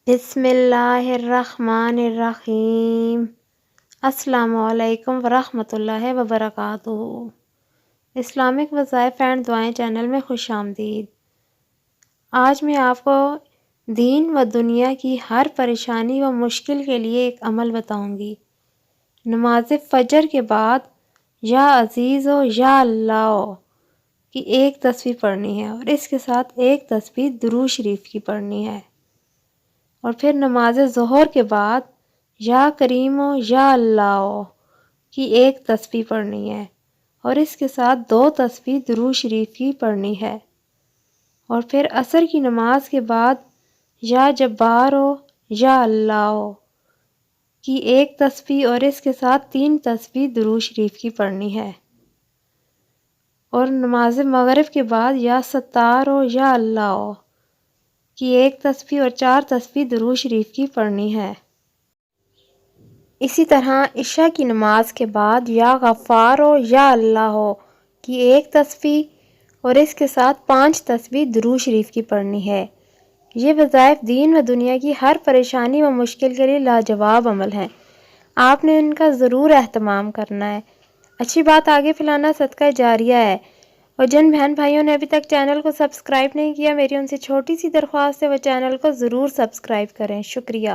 بسم اللہ الرحمن الرحیم۔ السلام علیکم ورحمۃ اللہ وبرکاتہ۔ اسلامک وظائف اینڈ دعائیں چینل میں خوش آمدید۔ آج میں آپ کو دین و دنیا کی ہر پریشانی و مشکل کے لیے ایک عمل بتاؤں گی۔ نماز فجر کے بعد یا عزیز و یا اللہ کی ایک تسبیح پڑھنی ہے اور اس کے ساتھ ایک تسبیح درود شریف کی پڑھنی ہے، اور پھر نماز ظہر کے بعد یا کریم و یا اللہ کی ایک تسبیح پڑھنی ہے اور اس کے ساتھ 2 تسبیح درود شریف کی پڑھنی ہے، اور پھر عصر کی نماز کے بعد یا جبار و یا اللہ کی ایک تسبیح اور اس کے ساتھ 3 تسبیح درود شریف کی پڑھنی ہے، اور نماز مغرب کے بعد یا ستار و یا اللہ کی ایک تسبیح اور 4 تسبیح درود شریف کی پڑھنی ہے۔ اسی طرح عشاء کی نماز کے بعد یا غفار و یا اللہ کی ایک تسبیح اور اس کے ساتھ 5 تسبیح درود شریف کی پڑھنی ہے۔ یہ وظائف دین و دنیا کی ہر پریشانی و مشکل کے لیے لاجواب عمل ہیں، آپ نے ان کا ضرور اہتمام کرنا ہے۔ اچھی بات آگے پھیلانا صدقہ جاریہ ہے، اور جن بہن بھائیوں نے ابھی تک چینل کو سبسکرائب نہیں کیا، میری ان سے چھوٹی سی درخواست ہے وہ چینل کو ضرور سبسکرائب کریں۔ شکریہ۔